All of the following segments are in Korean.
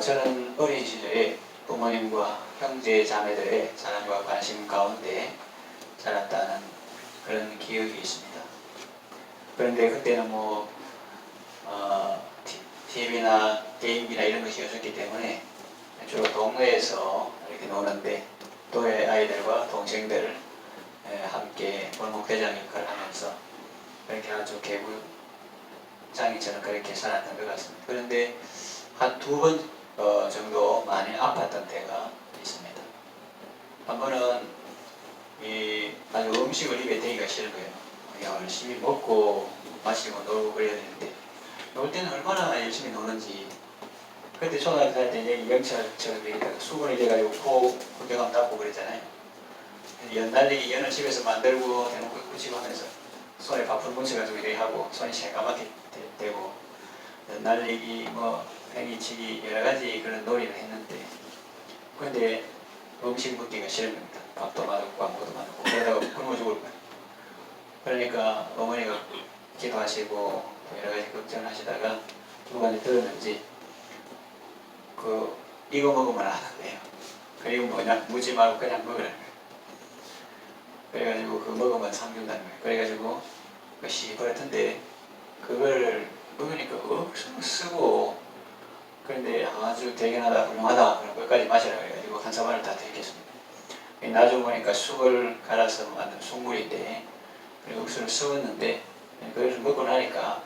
저는 어린 시절에 부모님과 형제 자매들의 사랑과 관심 가운데 자랐다는 그런 기억이 있습니다. 그런데 그때는 TV나 게임기나 이런 것이 없었기 때문에 주로 동네에서 이렇게 노는데 또래 아이들과 동생들 함께 골목대장 역할을 하면서 그렇게 아주 개구장이처럼 그렇게 살았던 것 같습니다. 그런데 한 두 번 정도 많이 아팠던 때가 있습니다. 한 번은 아주 음식을 입에 대기가 싫은 거예요. 열심히 먹고 마시고 놀고 그래야 되는데 놀 때는 얼마나 열심히 노는지. 그때 초등학교 때 이영철처럼 얘기다가 수건을 대가지고 코 구경하면 닦고 그랬잖아요. 연날리기 연을 집에서 만들고 대놓고 붙이고 하면서 손에 밥풀 묻혀가지고 이렇게 하고 손이 새까맣게 되고 연날리기 팽이치기 여러가지 그런 놀이를 했는데 그런데 음식 먹기가 싫은 겁니다. 밥도 맛없고 아무것도 맛없고 그러다가 굶어 죽을 거예요. 그러니까 어머니가 기도하시고 여러가지 걱정을 하시다가 누가 들었는지 이거 먹으면 안 한대요. 그리고 묻지 말고 그냥 먹으라는 거예요. 그래가지고 먹으면 삼준다는 거예요. 그래가지고 시퍼렇던데 그걸 먹으니까 엄청 쓰고 그런데 아주 대견하다 훌륭하다 그럼 끝까지 마시라 그래가지고 한 사발을 다 들이켰습니다. 나중에 보니까 쑥을 갈아서 만든 쑥물인데 육수를 썩었는데 그걸 먹고 나니까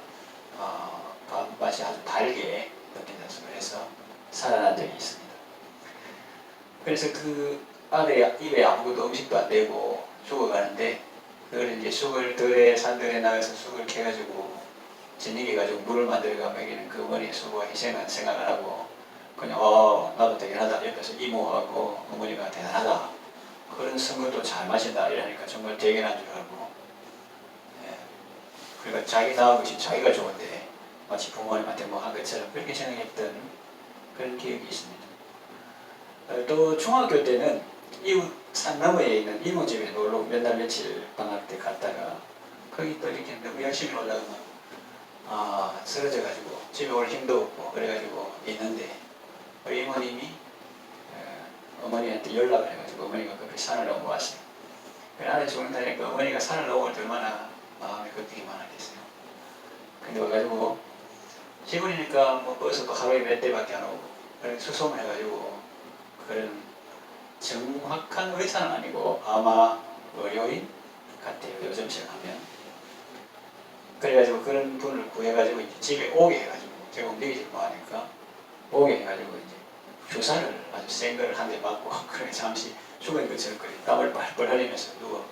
맛이 아주 달게 느낀다 그래서 살아난 적이 있습니다. 그래서 그 아들이 입에 아무것도 음식도 안 되고 죽어가는데 그걸 이제 쑥을 산들에 나가서 쑥을 캐가지고 진익해가지고 물을 만들어가 먹이는 그 어머니의 수고와 희생은 생각 안 하고 그냥 나도 대견하다 옆에서 이모하고 어머니가 대단하다 그런 선거도 잘 마신다 이러니까 정말 대견한 줄 알고 그러니까 자기 낳은 것이 자기가 좋은데 마치 부모님한테 한 것처럼 그렇게 생각했던 그런 기억이 있습니다. 또 중학교 때는 이웃 산 너머에 있는 이모집에 놀러 몇 날 며칠 방학 때 갔다가 거기 또 이렇게 너무 열심히 놀다가 쓰러져가지고 집에 올 힘도 없고 그래가지고 있는데 우리 이모님이 어머니한테 연락을 해가지고 어머니가 급히 산을 넘어왔어요. 아들 죽는다니까 어머니가 산을 넘어올 때 얼마나 마음에 걱정이 많았겠어요. 근데 와가지고 시골이니까 버스도 하루에 몇 대밖에 안 오고 수소문 해가지고 그런 정확한 의사는 아니고 아마 의료인 같아요. 요즘 생각하면. 그래가지고 그런 분을 구해가지고 이제 집에 오게 해가지고 제가 움직이지 뭐하니까 오게 해가지고 이제 주사를 아주 센 거를 한 대 맞고 그래 잠시 죽은 것처럼 땀을 뻘뻘 흘리면서 누워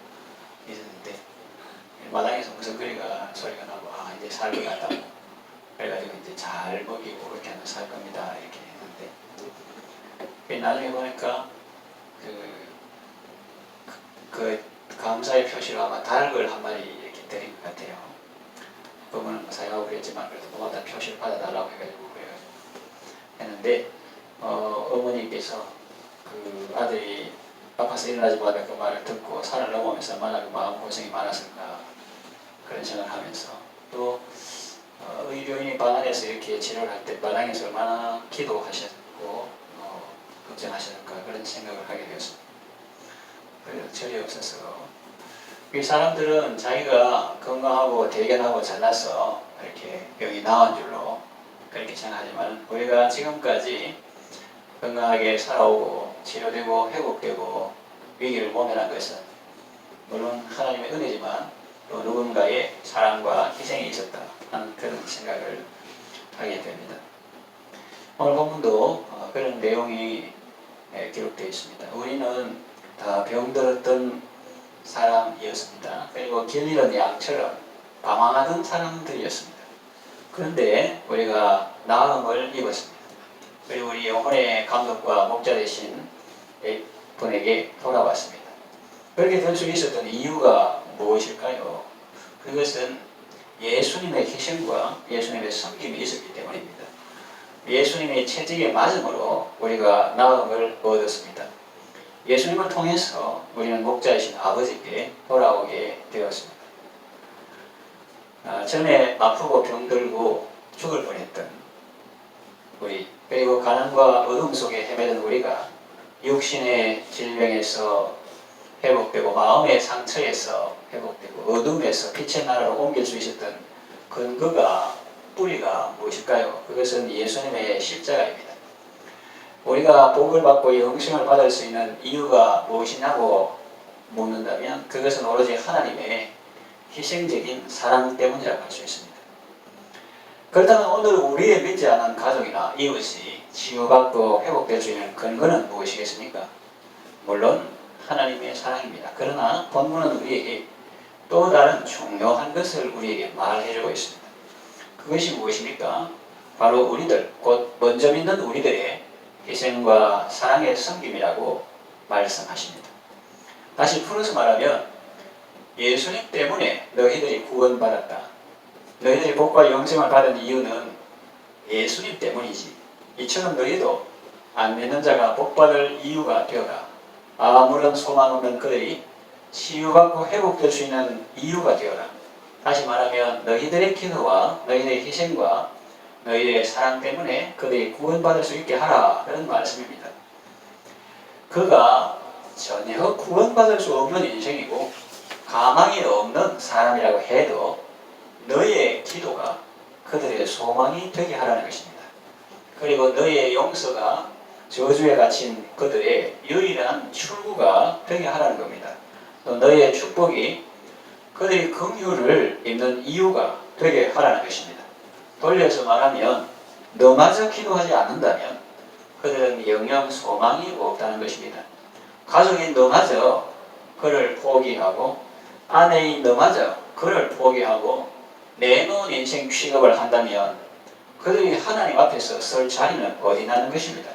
있었는데 마당에서 무슨 소리가 나고 이제 살 것 같다고 그래가지고 이제 잘 먹이고 그렇게 하면 살 겁니다 이렇게 했는데 나중에 보니까 그 감사의 표시로 아마 닭을 한 마리 이렇게 드린 것 같아요. 부모는 사용하고 그랬지만 그래도 고맙다 표시를 받아달라고 해가지고 했는데 어머니께서 그 아들이 아파서 일어나지 못하는 그 말을 듣고 산을 넘어오면서 얼마나 마음고생이 많았을까 그런 생각을 하면서 또 의료인이 방안에서 이렇게 치료를 할 때 마당에서 얼마나 기도하셨고 걱정하셨을까 그런 생각을 하게 되었습니다. 그래서 절이 없어서 이 사람들은 자기가 건강하고 대견하고 잘나서 이렇게 병이 나은 줄로 그렇게 생각하지만 우리가 지금까지 건강하게 살아오고 치료되고 회복되고 위기를 모면한 것은 물론 하나님의 은혜지만 또 누군가의 사랑과 희생이 있었다 하는 그런 생각을 하게 됩니다. 오늘 본문도 그런 내용이 기록되어 있습니다. 우리는 다 병들었던 사람이었습니다. 그리고 길 잃은 양처럼 방황하던 사람들이었습니다. 그런데 우리가 나음을 입었습니다. 그리고 우리 영혼의 감독과 목자 되신 분에게 돌아왔습니다. 그렇게 될 수 있었던 이유가 무엇일까요? 그것은 예수님의 희생과 예수님의 섬김이 있었기 때문입니다. 예수님의 채찍에 맞음으로 우리가 나음을 얻었습니다. 예수님을 통해서 우리는 목자이신 아버지께 돌아오게 되었습니다. 전에 아프고 병들고 죽을 뻔했던 우리 그리고 가난과 어둠 속에 헤매는 우리가 육신의 질병에서 회복되고 마음의 상처에서 회복되고 어둠에서 빛의 나라로 옮길 수 있었던 근거가 뿌리가 무엇일까요? 그것은 예수님의 십자가입니다. 우리가 복을 받고 영생을 받을 수 있는 이유가 무엇이냐고 묻는다면 그것은 오로지 하나님의 희생적인 사랑 때문이라고 할 수 있습니다. 그렇다면 오늘 우리의 믿지 않은 가족이나 이웃이 치유받고 회복될 수 있는 근거는 무엇이겠습니까? 물론 하나님의 사랑입니다. 그러나 본문은 우리에게 또 다른 중요한 것을 우리에게 말해주고 있습니다. 그것이 무엇입니까? 바로 우리들, 곧 먼저 믿는 우리들의 희생과 사랑의 섬김이라고 말씀하십니다. 다시 풀어서 말하면 예수님 때문에 너희들이 구원받았다. 너희들이 복과 영생을 받은 이유는 예수님 때문이지. 이처럼 너희도 안 믿는 자가 복받을 이유가 되어라. 아무런 소망 없는 그들이 치유받고 회복될 수 있는 이유가 되어라. 다시 말하면 너희들의 기도와 너희들의 희생과 너희들의 사랑 때문에 그들이 구원받을 수 있게 하라. 그런 말씀입니다. 그가 전혀 구원받을 수 없는 인생이고 가망이 없는 사람이라고 해도 너희의 기도가 그들의 소망이 되게 하라는 것입니다. 그리고 너희의 용서가 저주에 갇힌 그들의 유일한 출구가 되게 하라는 겁니다. 또 너희의 축복이 그들이 긍휼을 입는 이유가 되게 하라는 것입니다. 돌려서 말하면 너마저 기도하지 않는다면 그들은 영영 소망이 없다는 것입니다. 가족인 너마저 그를 포기하고 아내인 너마저 그를 포기하고 내놓은 인생 취급을 한다면 그들이 하나님 앞에서 설 자리는 어디 나는 것입니다.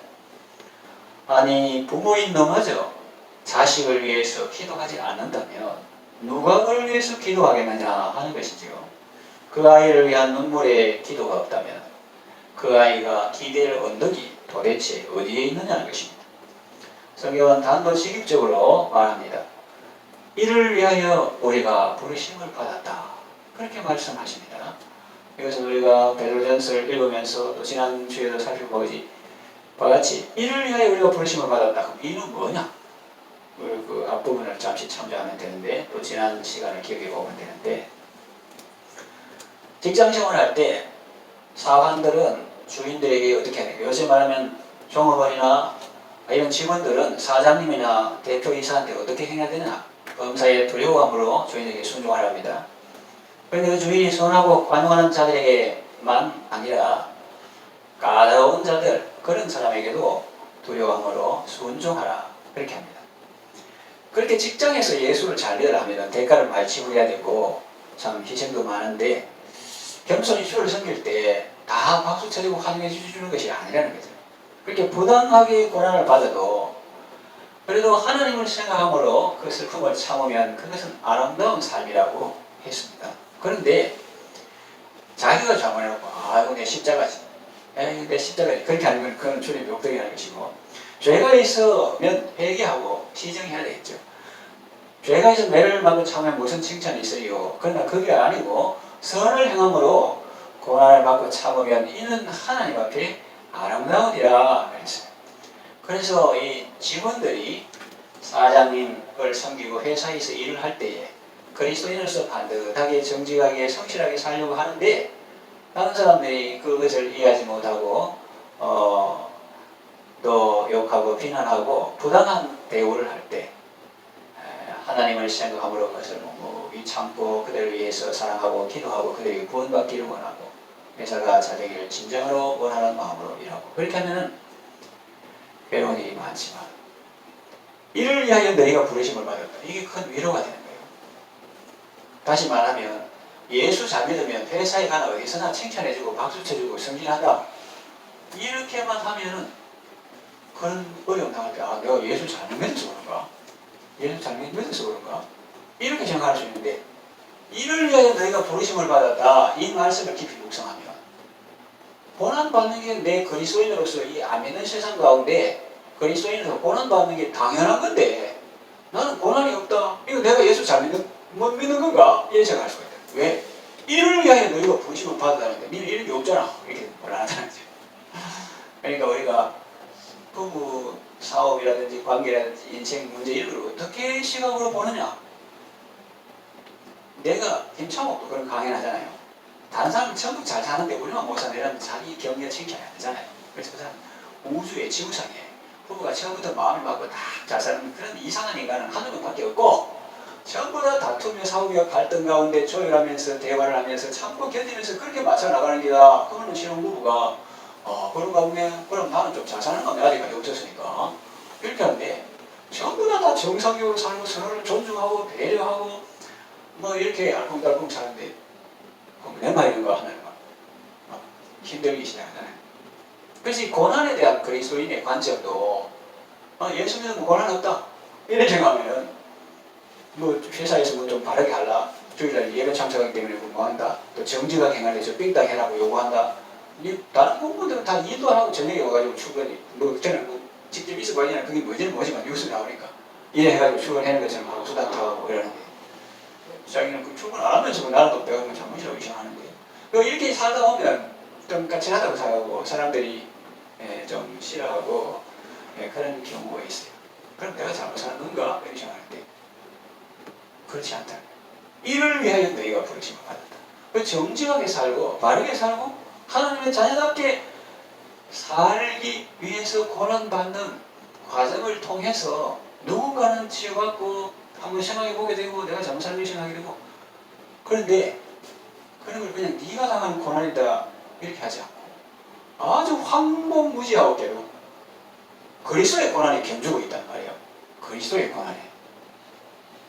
아니 부모인 너마저 자식을 위해서 기도하지 않는다면 누가 그를 위해서 기도하겠느냐 하는 것이지요. 그 아이를 위한 눈물의 기도가 없다면 그 아이가 기댈 언덕이 도대체 어디에 있느냐는 것입니다. 성경은 단도직입적으로 말합니다. 이를 위하여 우리가 부르심을 받았다. 그렇게 말씀하십니다. 이것은 우리가 베드로전서를 읽으면서 또 지난주에도 살펴보지 같이 이를 위하여 우리가 부르심을 받았다. 그럼 이는 뭐냐? 그 앞부분을 잠시 참조하면 되는데 또 지난 시간을 기억해 보면 되는데 직장생활 할 때 사관들은 주인들에게 어떻게 해야 돼요? 요새 말하면 종업원이나 이런 직원들은 사장님이나 대표이사한테 어떻게 행해야 되나? 범사의 두려움으로 주인에게 순종하랍니다. 그런데 그 주인이 선하고 관용하는 자들에게만 아니라 까다로운 자들, 그런 사람에게도 두려움으로 순종하라. 그렇게 합니다. 그렇게 직장에서 예수를 잘 되려면 대가를 많이 지불해야 되고 참 희생도 많은데 겸손히 주를 섬길 때 다 박수 쳐주고 환영해 주시는 것이 아니라는 거죠. 그렇게 부당하게 고난을 받아도 그래도 하나님을 생각함으로 그 슬픔을 참으면 그것은 아름다운 삶이라고 했습니다. 그런데 자기가 잘못해놓고 아이고 내 십자가지 내 십자가지 그렇게 하는 건 그건 주님이 욕되게 하는 것이고 죄가 있으면 회개하고 시정해야 되겠죠. 죄가 있으면 매를 맞고 참으면 무슨 칭찬이 있어요. 그러나 그게 아니고 선을 행함으로 고난을 받고 참으면 이는 하나님 앞에 아름다우니라 그랬어요. 그래서 이 직원들이 사장님을 섬기고 회사에서 일을 할 때에 그리스도인으로서 반듯하게 정직하게 성실하게 살려고 하는데 다른 사람들이 그것을 이해하지 못하고 또 욕하고 비난하고 부당한 대우를 할 때 하나님을 생각함으로 그것을 참고 그들을 위해서 사랑하고 기도하고 그들에게 구원받기를 원하고 회사가 잘 되기를 진정으로 원하는 마음으로 일하고 그렇게 하면 괴로운 일이 많지만 이를 위하여 너희가 부르심을 받았다. 이게 큰 위로가 되는 거예요. 다시 말하면 예수 잘 믿으면 회사에 가나 어디서나 칭찬해주고 박수 쳐주고 성진하다 이렇게만 하면은 그런 어려움 당할 때 내가 예수 잘 믿어서 그런가? 예수 잘 믿어서 그런가? 이렇게 생각할 수 있는데 이를 위하여 너희가 부르심을 받았다. 이 말씀을 깊이 묵상하면 고난받는 게 내 그리스도인으로서 이 안 믿는 세상 가운데 그리스도인으로서 고난받는 게 당연한 건데 나는 고난이 없다. 이거 내가 예수 못 믿는 건가? 이런 생각할 수가 있다. 왜? 이를 위하여 너희가 부르심을 받았다는데 니는 이런 게 없잖아. 이렇게 곤란하다는 거죠. 그러니까 우리가 부부 사업이라든지 관계라든지 인생 문제 이런 걸 어떻게 시각으로 보느냐. 내가 김창옥도 그런 강연 하잖아요. 다른 사람은 전부 잘 사는데 우리만 못 사는 자기 격려 칭찬이 안 되잖아요. 그래서 그 사람은 우주의 지구상에 부부가 처음부터 마음을 맞고 다 잘 사는 그런 이상한 인간은 한두 명밖에 없고 전부 다 다투며 싸우며 갈등 가운데 조율하면서 대화를 하면서 참고 견디면서 그렇게 맞춰 나가는 게다. 그러면 신혼부부가 그런가 보면 그럼 나는 좀 잘 사는 건데 아직까지 없었으니까 이렇게 하는데 전부 다 정상적으로 살고 서로를 존중하고 배려하고 뭐 이렇게 알콩달콩 사는데 그럼 내 말인가 하나님과 힘들기 시작하잖아요. 그래서 이 고난에 대한 그리스도인의 관점도 예수 믿으면 고난 없다 이런 생각하면 뭐 회사에서 뭐 좀 바르게 하라 주일날 예배 참석하기 때문에 뭐 한다 또 정직하게 행하려서 삥딱 해라고 요구한다 다른 공무원들은 다 일도 안 하고 저녁에 와가지고 출근이 뭐 저는 뭐 직접 있어봐야 되나 그게 뭐지는 뭐지만 뉴스 나오니까 이래 해가지고 출근하는 것처럼 하고 수다 타고 이러는데 자기는 그 출근 안 하면서 나는 또 배우는 건 잘못이라고 생각하는데 이렇게 살다 보면 좀 까칠하다고 생각하고 사람들이 좀 싫어하고 그런 경우가 있어요. 그럼 내가 잘못 사는 건가? 이렇게 생각하는데 그렇지 않다. 이를 위하여 너희가 부르심을 받았다. 정직하게 살고 바르게 살고 하나님의 자녀답게 살기 위해서 고난받는 과정을 통해서 누군가는 치유받고 한번 생각해 보게 되고 내가 잘못 살기 생각하게 되고 그런데 그런 걸 그냥 네가 당하는 고난이다 이렇게 하지 않고 아주 황무지하게도 그리스도의 고난이 견주고 있단 말이에요. 그리스도의 고난이.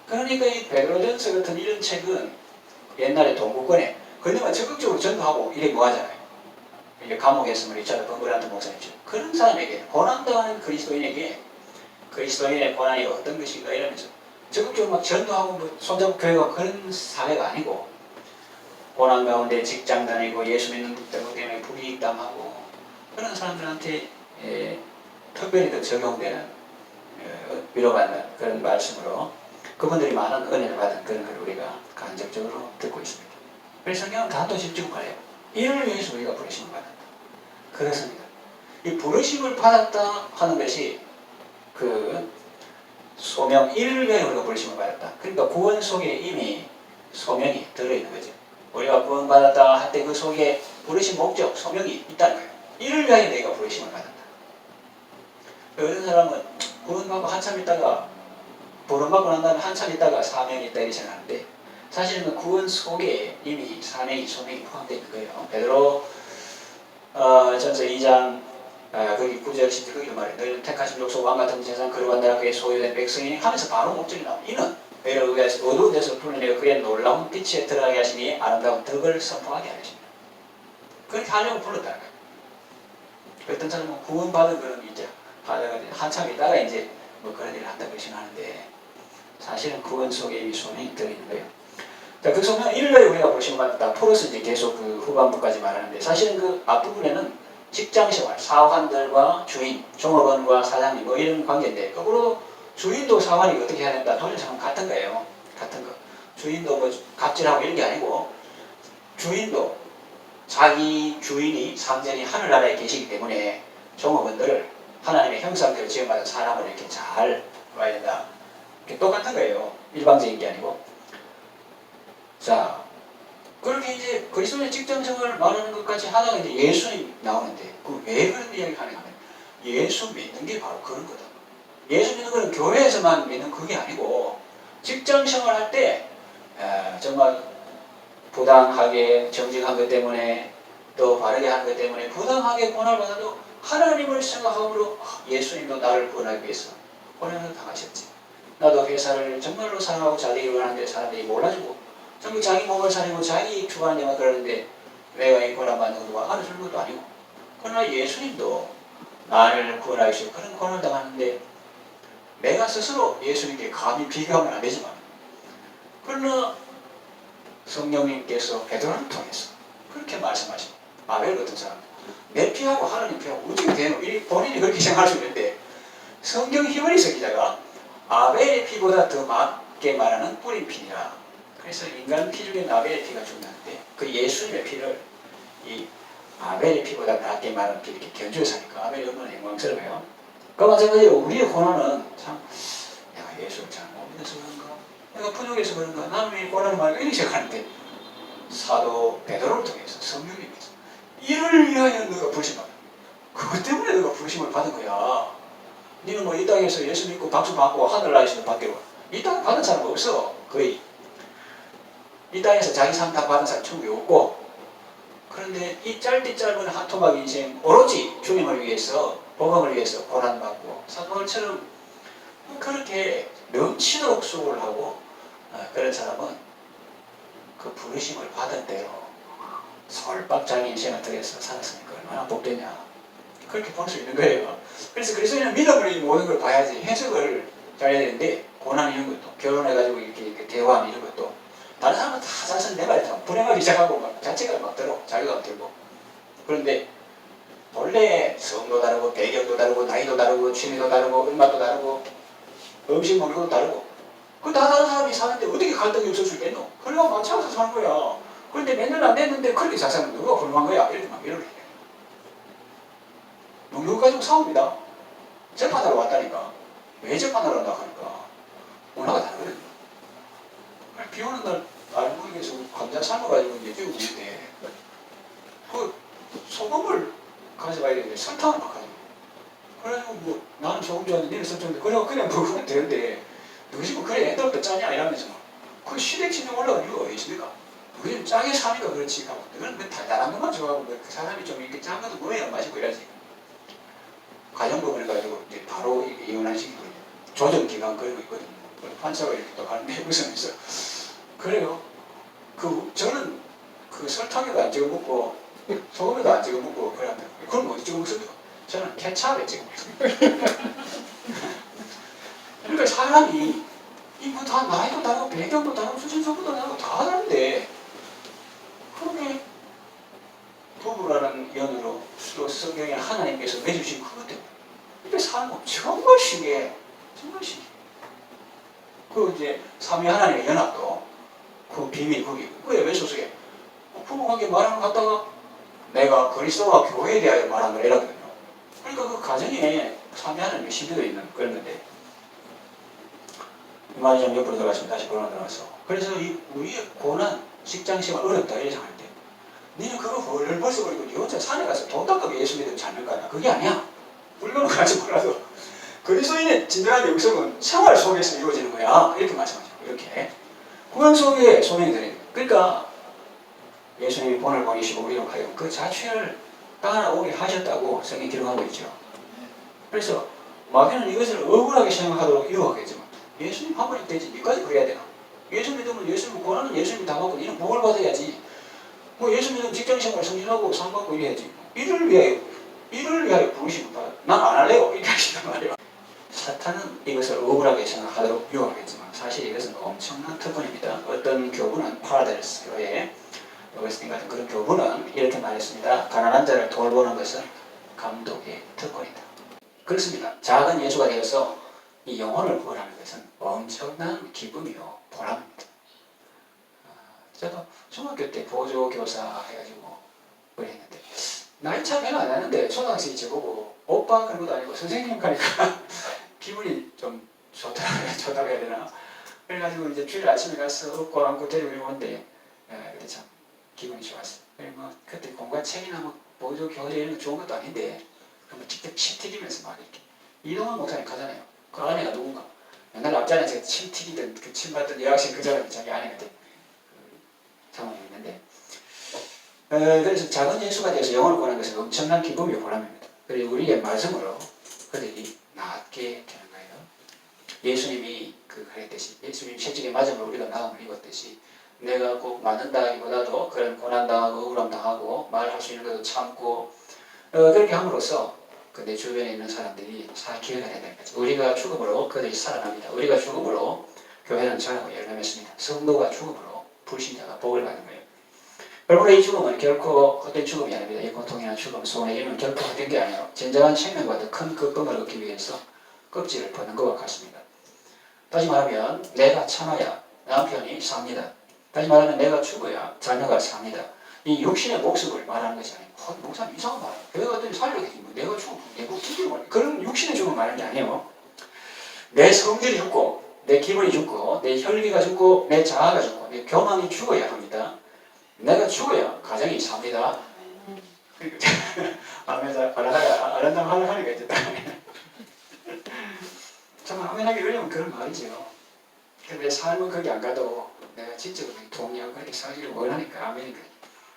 그러니까 이 베드로전서 같은 이런 책은 옛날에 동구권에 그네가 적극적으로 전도하고 이래 뭐하잖아요. 이제 감옥에 있으면 리차드 범브란트 목사님처럼 그런 사람에게 고난당하는 그리스도인에게 그리스도인의 고난이 어떤 것인가 이러면서 적극적으로 막 전도하고 뭐 손잡고 교회가 그런 사회가 아니고 고난 가운데 직장 다니고 예수 믿는 것 때문에 불이익 당하고 그런 사람들한테 특별히 더 적용되는 위로받는 그런 말씀으로 그분들이 많은 은혜를 받은 그런 걸 우리가 간접적으로 듣고 있습니다. 그래서 성경은 단도직입적으로 말해요. 이를 위해서 우리가 부르심을 받았다. 그렇습니다. 이 부르심을 받았다 하는 것이 그 소명, 이를 위해 우리가 부르심을 받았다. 그러니까 구원 속에 이미 소명이 들어있는 거죠. 우리가 구원받았다 할 때 그 속에 부르신 목적, 소명이 있다는 거예요. 이를 위하여 내가 부르심을 받았다. 어떤 사람은 구원받고 한참 있다가 구원받고 난 다음에 한참 있다가 사명이 있다 이렇게 생각하는데 사실은 구원 속에 이미 사명이, 소명이 포함되어 있는 거예요. 베드로 전서 2장 거기 9절 10절 거기 말해 너희는 택하신 족속 왕같은 세상 거룩한 나라 그의 소유된 백성이니 하면서 바로 목적이 나옵니다. 이는 너희를 의하여서 어두운 데서 풀어내어 그의 놀라운 빛에 들어가게 하시니 아름다운 덕을 선포하게 하십니다. 그렇게 하려고 불렀다는 거예요. 어떤 사람은 구원받은 그런 이제 한참 있다가 이제 뭐 그런 일을 한다고 생각하는데 사실은 구원 속에 이미 소명이 들어있는 거예요. 자, 그 소명 일러에 우리가 부르심을 받았다. 포로스 이제 계속 그 후반부까지 말하는데 사실은 그 앞부분에는 직장생활, 사관들과 주인, 종업원과 사장님 뭐 이런 관계인데 거꾸로 주인도 사관이 어떻게 해야 된다. 돌려서는 같은 거예요. 같은 거. 주인도 뭐 갑질하고 이런 게 아니고 주인도 자기 주인이 상전이 하늘나라에 계시기 때문에 종업원들을 하나님의 형상대로 지음받은 사람을 이렇게 잘 봐야 된다. 똑같은 거예요. 일방적인 게 아니고. 자, 그렇게 이제 그리스도의 직장생활을 말하는 것까지 하다가 이제 예수님 나오는데 그 왜 그런 이야기를 하냐 하면 예수 믿는 게 바로 그런 거다. 예수 믿는 거는 교회에서만 믿는 그게 아니고 직장생활 할 때 정말 부당하게 정직한 것 때문에 또 바르게 하는 것 때문에 부당하게 고난을 받아도 하나님을 생각함으로 예수님도 나를 구원하기 위해서 고난을 당하셨지. 나도 회사를 정말로 사랑하고 잘 되기를 원하는데 사람들이 몰라주고 전부 자기 몸을 살리고 자기 추구하는 데만 그러는데 내가 이 고난 받는 것도 알아주는 것도 아니고 그러나 예수님도 나를 구원하기 위해서 그런 고난을 당하는데 내가 스스로 예수님께 감히 비교하면 안 되지만 그러나 성령님께서 베드로를 통해서 그렇게 말씀하신 아벨 같은 사람 내 피하고 하나님 피하고 어떻게 되노? 본인이 그렇게 생각할 수 있는데 성경 히브리서 기자가 아벨의 피보다 더 맞게 말하는 뿌린 피니라. 그래서 인간 피 중에 아벨의 피가 중요한데 그 예수님의 피를 이 아벨의 피보다 낫게 말은 이렇게 견주어 사니까 아벨이 얼마나 영광스러워요. 그 마찬가지로 우리의 고난은 참 내가 예수를 잘 못 믿어서 그런가, 내가 부족해서 그런가, 나는 이 고난을 말고 이렇게 생각하는데 사도 베드로를 통해서 성령님께서 이를 위하여 너가 부르심을 받아. 그것 때문에 너가 부르심을 받은 거야. 너는 뭐 이 땅에서 예수 믿고 박수 받고 하늘나라에서 받대고 이 땅에 받은 사람 없어. 거의 이 땅에서 자기 삶 다 받은 사람 천국에 없고, 그런데 이 짧은 한 토막 인생 오로지 주님을 위해서 복음을 위해서 고난받고 사도들처럼 그렇게 넘치도록 수고를 하고 그런 사람은 그 부르심을 받은 대로 솔박자기 인생을 통해서 살았으니까 얼마나 복되냐, 그렇게 볼 수 있는 거예요. 그래서 그리스도인은 믿음으로 이 모든 걸 봐야지 해석을 잘해야 되는데, 고난 이런 것도 결혼해가지고 이렇게 대화하는 이런 것도 다른 사람은 다 자신 내 말에 다 불행하기 시작하고 막 자책을 막 들어, 자기가 들고. 그런데 본래 성도 다르고 배경도 다르고 나이도 다르고 취미도 다르고 음악도 다르고 음식 먹는 것도 다르고 그 다 다른 사람이 사는데 어떻게 갈등이 없을 수 있겠노? 그래가 맞춰서 사는 거야. 그런데 몇 년 안 됐는데 그렇게 잘 사는 누가 불만 거야? 이렇게 막 이러네. 능력 가지고 싸웁니다. 재판하러 왔다니까. 왜 재판하러 온다고 하니까 문화가 다르거든요. 비 오는 날 알고리에서 감자 삶아가지고 이제 띄우고 있는데 그 소금을 가져가야 되는데 설탕을 막 가지고, 그래가지고 뭐 나는 소금 좋아하는데 니는 설탕 좋아하는데 그냥 먹으면 되는데 너희 집은 그래 애들도 짜냐 이러면서 그 시댁집에 올라간 이유가 왜 있습니까? 너희 집은 짜게 사니까 그렇지 하고, 너는 뭐 달달한 것만 좋아하고 그 사람이 좀 이렇게 짠 것도 뭐해야 마시고 이러지. 가정법을 해가지고 이제 바로 이혼한 식이거든요. 조정기간 걸고 있거든요. 환자가 이렇게 또 가는데 웃으면서 그래요. 저는 그 설탕에도 안 찍어 먹고 소금에도 안 찍어 먹고 그러면 그럼 어디 찍어 먹습니까? 저는 케찹에 찍어 먹습니다. 그러니까 사람이 이거 다 나이도 다르고 배경도 다르고 수준성도 다르고 다 다른데 그렇게 부부라는 연으로 또 성경에 하나님께서 맺으신 그것 때문에 이렇게 사는 거 정말 신기해. 정말 신기해. 그 이제 삼위 하나님의 연합도 그 비밀 거기 그게 왜 소속해? 부부관계 말하는 것 같다가 내가 그리스도와 교회에 대하여 말한 걸 이라거든요. 그러니까 그 가정에 삼위 하나님의 신비도 있는 그런 건데, 이 말이 좀 옆으로 들어가시면 다시 돌아 들어가서, 그래서 이 우리의 고난, 직장생활 어렵다 이렇게 생각할 때 니는 그거 뭘 벌써 버리고 니 혼자 산에 가서 돈 닦아서 예수 믿으면 찾는 거 아니야. 그게 아니야. 물건을 가지 몰라도 그리스도인의 진정한 영성은 생활 속에서 이루어지는 거야. 이렇게 말씀하죠. 이렇게 구원 속에 소명이 되는 거예요. 그러니까 예수님이 본을 보내시고 우리로 하여금 그 자취를 따라오게 하셨다고 성경이 기록하고 있죠. 그래서 마귀는 이것을 억울하게 생각하도록 유혹하겠지만 예수님 한 번이 되지 니까지 그래야 되나? 예수 믿으면 예수님 고난은 예수님이 다 받고 니는 복을 받아야지. 뭐 예수 믿으면 직장생활 성실하고 상 받고 이래야지. 이를 위하여 부르시면 받아. 난 안 할래요. 이렇게 하시단 말이야. 사탄은 이것을 억울하게 생각하도록 유혹하겠지만 사실 이것은 엄청난 특권입니다. 어떤 교부는 파라델스 교회 오거스틴 같은 그런 교부는 이렇게 말했습니다. 가난한 자를 돌보는 것은 감독의 특권이다. 그렇습니다. 작은 예수가 되어서 이 영혼을 구원하는 것은 엄청난 기쁨이요 보람입니다. 저도 중학교 때 보조교사 해가지고 그랬는데 나이 차 별로 안 나는데 초등학생이 저보고 오빠 그런 것도 아니고 선생님 가니까 기분이 좀 좋다고 해야 되나. 그래가지고 이제 주일 아침에 가서 업고 안고 데리고 오는데 그때 참 기분이 좋았어요. 뭐 그때 공과 책이나 뭐 보조 교재 이런 거 좋은 것도 아닌데 그럼 직접 침 튀기면서 막 이렇게 이동환 목사님 가잖아요. 그 아내가 누군가 옛날 앞전에 제가 침 튀기던 그 침 받던 여학생 그 사람이 자기 아내가 돼. 상황이 있는데 그래서 작은 예수가 되어서 영혼을 구하는 것은 엄청난 기쁨이고 보람입니다. 그리고 우리의 말씀으로 그들이 낫게 되는 거예요. 예수님이 그랬듯이 예수님 채찍에 맞음으로 우리가 나음을 입었듯이 내가 꼭 맞는다기보다도 그런 고난당하고 억울함 당하고 말할 수 있는 것도 참고 그렇게 함으로써 내 주변에 있는 사람들이 기회가 된다는 거죠. 우리가 죽음으로 그들이 살아납니다. 우리가 죽음으로 교회는 자라고 열매맺습니다. 성도가 죽음으로 불신자가 복을 받는 거예요. 그러므로 이 죽음은 결코 헛된 죽음이 아닙니다. 이 고통이나 죽음, 손해 이는 결코 헛된 게 아니에요. 진정한 생명과 더 큰 극복을 얻기 위해서 껍질을 벗는 것과 같습니다. 다시 말하면 내가 참아야 남편이 삽니다. 다시 말하면 내가 죽어야 자녀가 삽니다. 이 육신의 목숨을 말하는 것이 아니고 목사님 이상한 말 교회 갔더니 살려야지 뭐 내가 죽어 내가 죽이는 말 그런 육신의 죽음을 말하는 게 아니에요. 내 성질이 죽고 내 기분이 죽고 내 혈기가 죽고 내 자아가 죽고 내 교만이 죽어야 합니다. 내가 죽어야 가정이 삽니다. 아멘사 아란당 하니까 이제 정말 아멘하기 어려운 그런 말이죠. 근데 삶은 거기 안 가도 내가 지적으로 동의하고 그렇게 살기를 원하니까 아멘이니까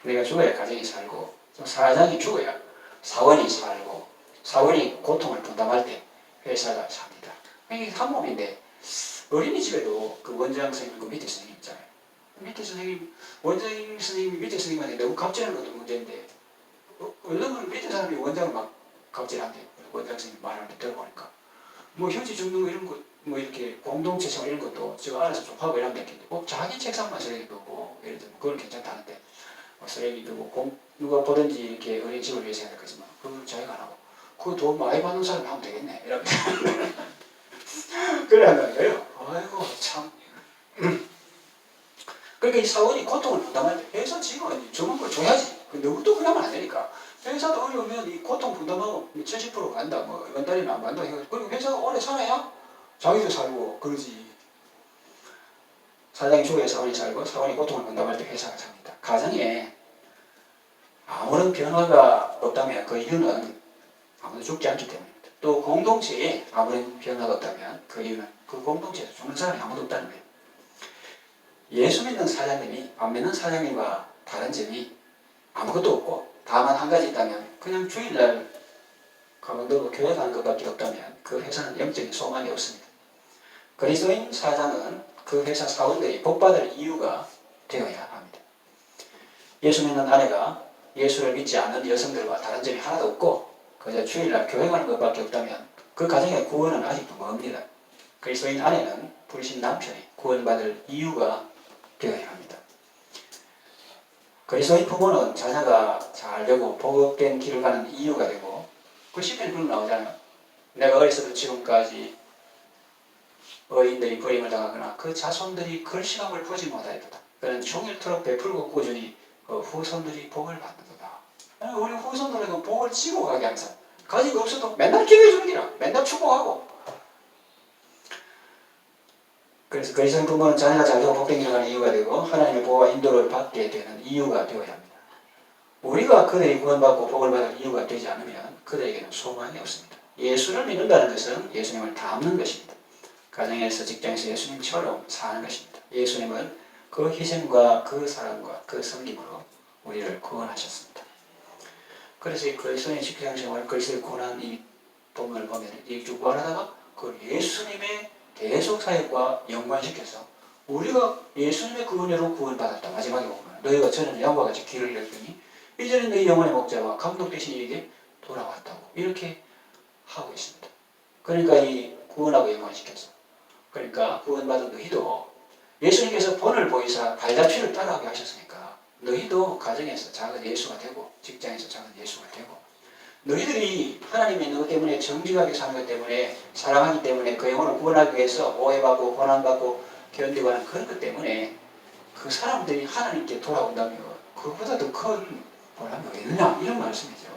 내가 죽어야 가정이 살고 사장이 죽어야 사원이 살고 사원이 고통을 분담할 때 회사가 삽니다. 이게 한 몸인데 어린이집에도 그 원장 선생님 그 밑에 선생님 있잖아요. 밑에 선생님 원장 선생님이 밑에 선생님한테 너무 갑질하는 것도 문제인데 얼른 밑에 사람이 원장을 막 갑질한대. 원장 선생님 말하는 데 들어보니까 뭐 현지 죽는 거 이런 거 뭐 이렇게 공동체 생활 이런 것도 제가 알아서 좀 하고 이러면 되겠는데 꼭 자기 책상만 쓰레기 두고 예를 들면 그건 괜찮다는데 쓰레기 두고 누가 보든지 이렇게 어린이집을 위해서 해야 될 거지만 그건 자기가 안 하고 그거 돈 많이 받는 사람이 하면 되겠네 이러면 그래 한다는 거예요. 아이고 참 그러니까 이 사원이 고통을 분담할 때 회사 직원이 저런 걸 줘야지 누구도 그러면 안 되니까 회사도 어려우면 이 고통 분담하고 70% 간다 뭐 이번 달에는 안 간다 그리고 회사가 오래 살아야 자기도 살고 그러지. 사장이 죽어야 사원이 살고 사원이 고통을 분담할 때 회사가 삽니다. 가정에 아무런 변화가 없다면 그 이유는 아무도 죽지 않기 때문입니다. 또 공동체에 아무런 변화가 없다면 그 이유는 그 공동체에서 죽는 사람이 아무도 없다는 거예요. 예수 믿는 사장님이 안 믿는 사장님과 다른 점이 아무것도 없고 다만 한 가지 있다면 그냥 주일날 강원도 교회 가는 것밖에 없다면 그 회사는 영적인 소망이 없습니다. 그리스도인 사장은 그 회사 사원들이 복받을 이유가 되어야 합니다. 예수 믿는 아내가 예수를 믿지 않는 여성들과 다른 점이 하나도 없고 그저 주일날 교회 가는 것밖에 없다면 그 가정의 구원은 아직도 멉니다. 그리스도인 아내는 불신 남편이 구원받을 이유가 되어야 합니다. 그리스도인 부모는 자녀가 잘 되고 복된 길을 가는 이유가 되고 그 시편에 그런 나오잖아요. 내가 어렸을 때 지금까지 어인들이 버림을 당하거나 그 자손들이 글씨감을 보지 못하였다. 그는 종일토록 베풀고 꾸준히 그 후손들이 복을 받는다. 우리 후손들에게 복을 지고 가게 항상 가지고 없어도 맨날 기도해 주는 기라 맨날 축복하고 그래서 그리스도인 부모는 자녀가 잘되고 복된 길을 가는 이유가 되고 하나님의 보호와 인도를 받게 되는 이유가 되어야 합니다. 우리가 그들이 구원받고 복을 받을 이유가 되지 않으면 그들에게는 소망이 없습니다. 예수를 믿는다는 것은 예수님을 닮는 것입니다. 가정에서 직장에서 예수님처럼 사는 것입니다. 예수님은 그 희생과 그 사랑과 그 섬김으로 우리를 구원하셨습니다. 그래서 이 그리스도의 직장생활, 그리스도의 고난 이 본문을 보면 이 쭉 말하다가 그 예수님의 대속 사역과 연관시켜서 우리가 예수님의 그 은혜로 구원받았다. 마지막에 보면 너희가 전에는 양과 같이 길을 잃었더니 이제는 너희 영혼의 목자와 감독 되신 이에게 돌아왔다고 이렇게 하고 있습니다. 그러니까 이 구원하고 연관시켜서 그러니까 구원받은 너희도 예수님께서 본을 보이사 발자취를 따라하게 하셨으니까 너희도 가정에서 작은 예수가 되고 직장에서 작은 예수가 되고 너희들이 하나님이 너 때문에 정직하게 사는 것 때문에 사랑하기 때문에 그 영혼을 구원하기 위해서 오해받고 고난받고 견디고 하는 그런 것 때문에 그 사람들이 하나님께 돌아온다면 그보다 더 큰 보람이 왜 있느냐 이런 말씀이죠.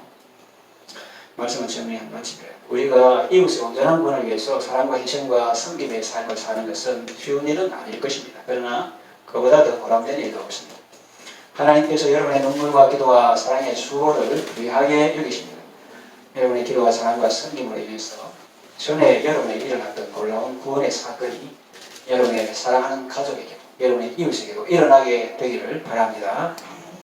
말씀을 정리한 마치고요. 우리가 이웃의 온전한 구원을 위해서 사랑과 희생과 섬김의 삶을 사는 것은 쉬운 일은 아닐 것입니다. 그러나 그보다 더 보람된 일도 없습니다. 하나님께서 여러분의 눈물과 기도와 사랑의 수고를 귀하게 여기십니다. 여러분의 기도와 사랑과 섬김으로 인해서 전에 여러분에게 일어났던 놀라운 구원의 사건이 여러분의 사랑하는 가족에게도 여러분의 이웃에게도 일어나게 되기를 바랍니다.